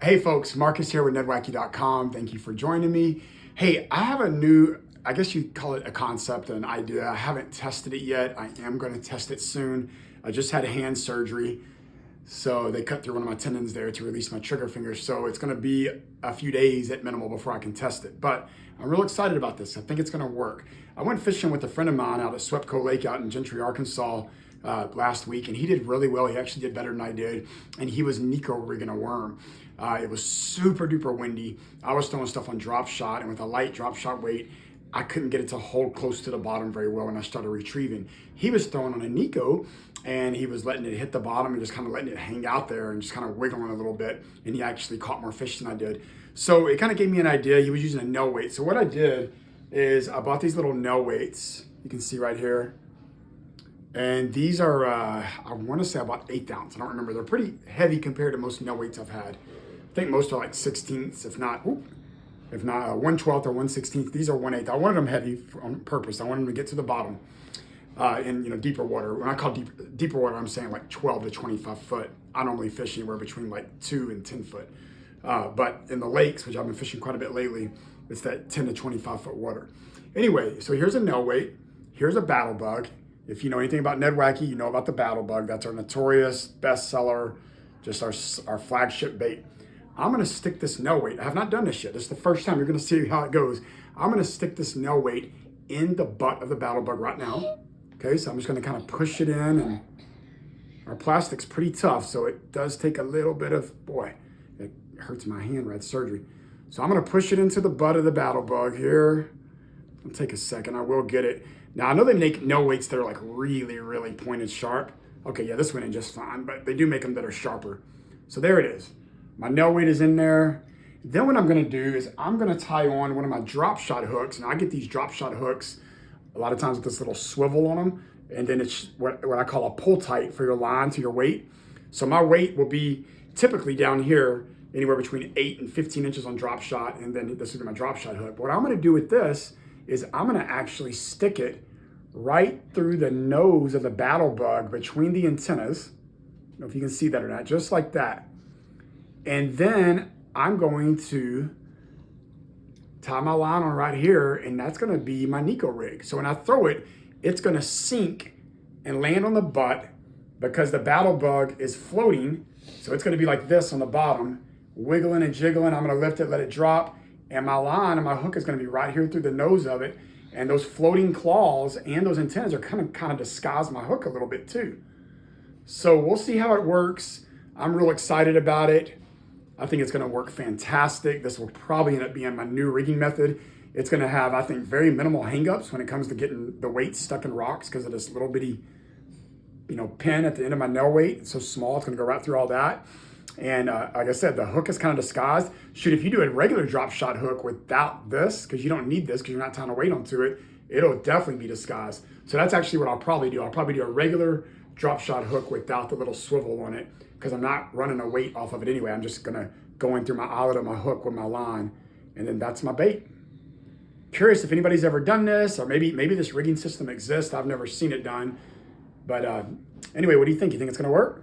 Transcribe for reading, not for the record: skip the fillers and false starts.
Hey folks, Marcus here with NedWacky.com. Thank you for joining me. Hey, I have a new, I guess you call it a concept, an idea. I haven't tested it yet. I am going to test it soon. I just had hand surgery, so they cut through one of my tendons there to release my trigger finger. So it's going to be a few days at minimal before I can test it. But I'm real excited about this. I think it's going to work. I went fishing with a friend of mine out at Swepco Lake out in Gentry, Arkansas last week, and he did really well. He actually did better than I did, and he was Nico rigging a worm. It was super duper windy. I was throwing stuff on drop shot, and with a light drop shot weight, I couldn't get it to hold close to the bottom very well when I started retrieving. He was throwing on a Nico, and he was letting it hit the bottom and just kind of letting it hang out there and just kind of wiggling a little bit, and he actually caught more fish than I did. So it kind of gave me an idea. He was using a no weight. So what I did is I bought these little no weights. You can see right here. And these are, I want to say about 1/8 ounce. I don't remember. They're pretty heavy compared to most no weights I've had. I think most are like 16ths, if not 1/12 or 1/16. These are 1/8. I wanted them heavy on purpose. I wanted them to get to the bottom in deeper water. When I call deeper water, I'm saying like 12 to 25 foot. I normally fish anywhere between like 2 and 10 foot. But in the lakes, which I've been fishing quite a bit lately, it's that 10 to 25 foot water. Anyway, so here's a no weight. Here's a battle bug. If you know anything about NedWacky, you know about the battle bug. That's our notorious bestseller, just our flagship bait. I'm gonna stick this no weight. I have not done this yet. This is the first time. You're gonna see how it goes. I'm gonna stick this no weight in the butt of the battle bug right now. Okay, so I'm just gonna kind of push it in, and our plastic's pretty tough, so it does take a little bit of, boy, it hurts my hand, right? Surgery. So I'm gonna push it into the butt of the battle bug here. It'll take a second, I will get it. Now I know they make no weights that are like really, really pointed sharp. Okay, yeah, this went in just fine, but they do make them that are sharper. So there it is. My no weight is in there. Then what I'm gonna do is I'm gonna tie on one of my drop shot hooks, and I get these drop shot hooks a lot of times with this little swivel on them, and then it's what I call a pull tight for your line to your weight. So my weight will be typically down here, anywhere between 8 and 15 inches on drop shot, and then this is my drop shot hook. But what I'm gonna do with this is I'm gonna actually stick it right through the nose of the battle bug between the antennas. I don't know if you can see that or not, just like that. And then I'm going to tie my line on right here, and that's gonna be my Nico rig. So when I throw it, it's gonna sink and land on the butt because the battle bug is floating. So it's gonna be like this on the bottom, wiggling and jiggling. I'm gonna lift it, let it drop, and my line and my hook is gonna be right here through the nose of it. And those floating claws and those antennas are kind of disguise my hook a little bit too. So we'll see how it works. I'm real excited about it. I think it's gonna work fantastic. This will probably end up being my new rigging method. It's gonna have, I think, very minimal hangups when it comes to getting the weight stuck in rocks because of this little bitty, pin at the end of my no weight. It's so small, it's gonna go right through all that. And like I said, the hook is kind of disguised. Shoot, if you do a regular drop shot hook without this, because you don't need this because you're not tying a weight onto it, it'll definitely be disguised. So that's actually what I'll probably do. I'll probably do a regular drop shot hook without the little swivel on it because I'm not running a weight off of it anyway. I'm just gonna go in through my eyelet of my hook with my line, and then that's my bait. Curious if anybody's ever done this, or maybe this rigging system exists. I've never seen it done. But anyway, what do you think? You think it's gonna work?